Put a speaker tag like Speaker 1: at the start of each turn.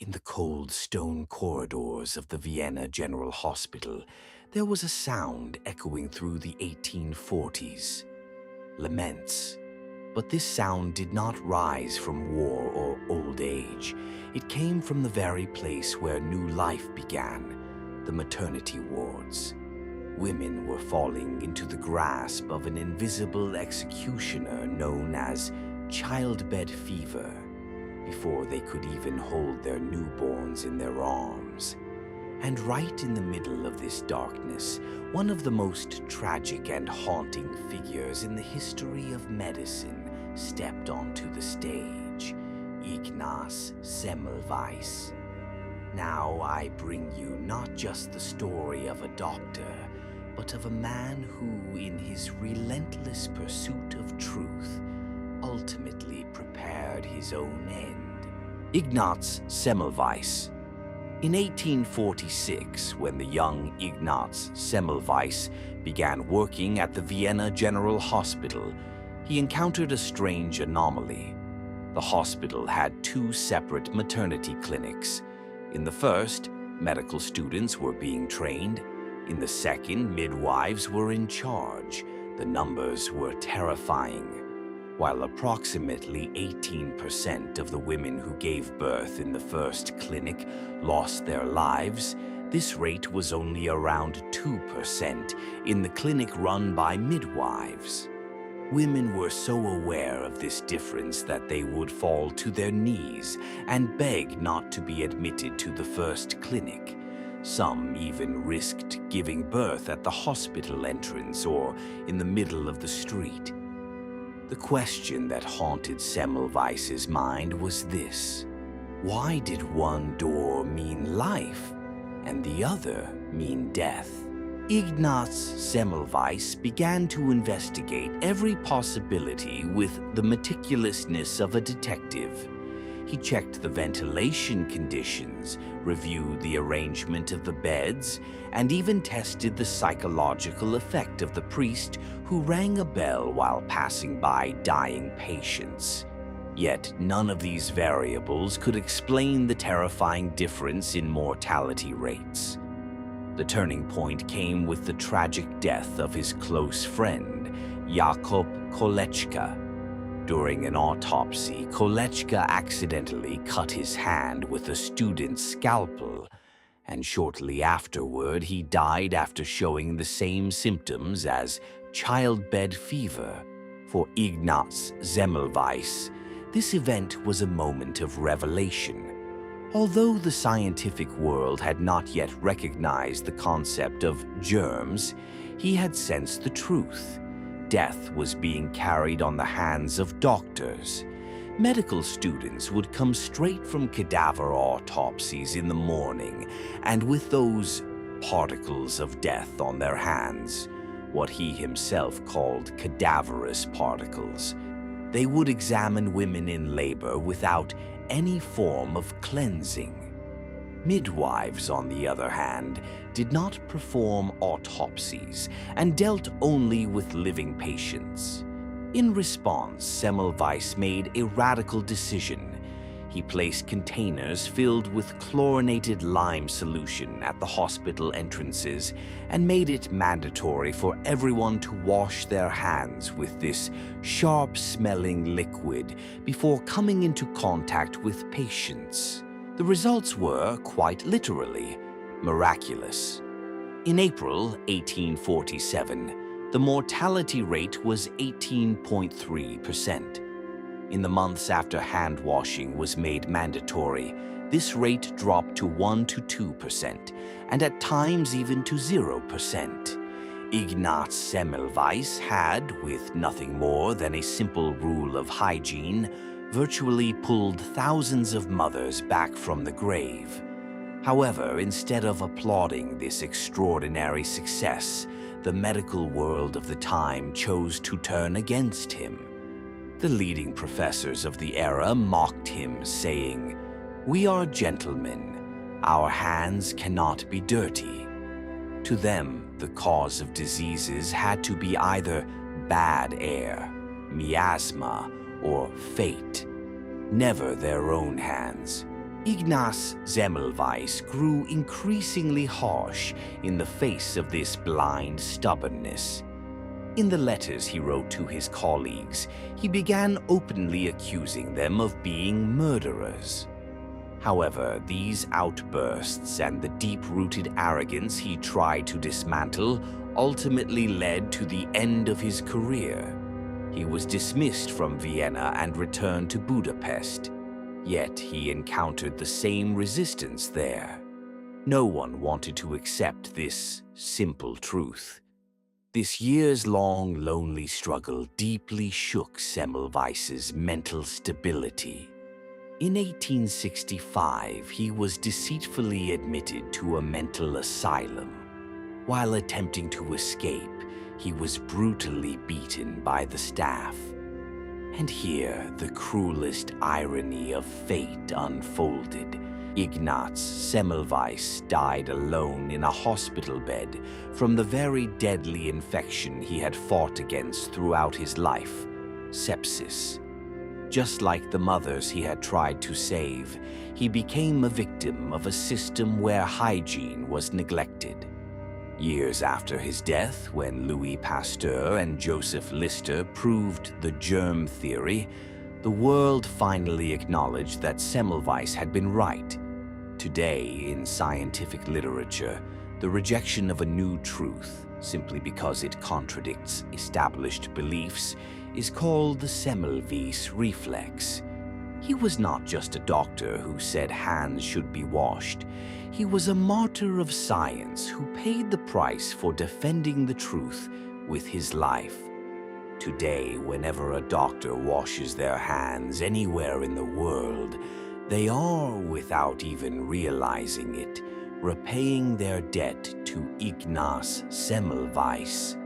Speaker 1: In the cold stone corridors of the Vienna General Hospital, there was a sound echoing through the 1840s. Laments. But this sound did not rise from war or old age. It came from the very place where new life began, the maternity wards. Women were falling into the grasp of an invisible executioner known as childbed fever before they could even hold their newborns in their arms. And right in the middle of this darkness, one of the most tragic and haunting figures in the history of medicine stepped onto the stage, Ignaz Semmelweis. Now I bring you not just the story of a doctor, but of a man who, in his relentless pursuit of truth, ultimately prepared his own end. Ignaz Semmelweis. In 1846, when the young Ignaz Semmelweis began working at the Vienna General Hospital, he encountered a strange anomaly. The hospital had two separate maternity clinics. In the first, medical students were being trained. In the second, midwives were in charge. The numbers were terrifying. While approximately 18% of the women who gave birth in the first clinic lost their lives, this rate was only around 2% in the clinic run by midwives. Women were so aware of this difference that they would fall to their knees and beg not to be admitted to the first clinic. Some even risked giving birth at the hospital entrance or in the middle of the street. The question that haunted Semmelweis's mind was this: why did one door mean life and the other mean death? Ignaz Semmelweis began to investigate every possibility with the meticulousness of a detective. He checked the ventilation conditions, reviewed the arrangement of the beds, and even tested the psychological effect of the priest who rang a bell while passing by dying patients. Yet none of these variables could explain the terrifying difference in mortality rates. The turning point came with the tragic death of his close friend, Jakob Kolechka. During an autopsy, Kolechka accidentally cut his hand with a student's scalpel, and shortly afterward he died after showing the same symptoms as childbed fever. For Ignaz Semmelweis, this event was a moment of revelation. Although the scientific world had not yet recognized the concept of germs, he had sensed the truth. Death was being carried on the hands of doctors. Medical students would come straight from cadaver autopsies in the morning, and with those particles of death on their hands, what he himself called cadaverous particles, they would examine women in labor without any form of cleansing. Midwives, on the other hand, did not perform autopsies and dealt only with living patients. In response, Semmelweis made a radical decision. He placed containers filled with chlorinated lime solution at the hospital entrances and made it mandatory for everyone to wash their hands with this sharp-smelling liquid before coming into contact with patients. The results were, quite literally, miraculous. In April 1847, the mortality rate was 18.3%. In the months after hand washing was made mandatory, this rate dropped to 1 to 2%, and at times even to 0%. Ignaz Semmelweis had, with nothing more than a simple rule of hygiene, virtually pulled thousands of mothers back from the grave. However, instead of applauding this extraordinary success, the medical world of the time chose to turn against him. The leading professors of the era mocked him, saying, "We are gentlemen. Our hands cannot be dirty." To them, the cause of diseases had to be either bad air, miasma, or fate, never their own hands. Ignaz Semmelweis grew increasingly harsh in the face of this blind stubbornness. In the letters he wrote to his colleagues, he began openly accusing them of being murderers. However, these outbursts and the deep-rooted arrogance he tried to dismantle ultimately led to the end of his career. He was dismissed from Vienna and returned to Budapest. Yet he encountered the same resistance there. No one wanted to accept this simple truth. This years-long lonely struggle deeply shook Semmelweis's mental stability. In 1865, he was deceitfully admitted to a mental asylum. While attempting to escape, he was brutally beaten by the staff. And here, the cruelest irony of fate unfolded. Ignaz Semmelweis died alone in a hospital bed from the very deadly infection he had fought against throughout his life, sepsis. Just like the mothers he had tried to save, he became a victim of a system where hygiene was neglected. Years after his death, when Louis Pasteur and Joseph Lister proved the germ theory, the world finally acknowledged that Semmelweis had been right. Today, in scientific literature, the rejection of a new truth, simply because it contradicts established beliefs, is called the Semmelweis reflex. He was not just a doctor who said hands should be washed. He was a martyr of science who paid the price for defending the truth with his life. Today, whenever a doctor washes their hands anywhere in the world, they are, without even realizing it, repaying their debt to Ignaz Semmelweis.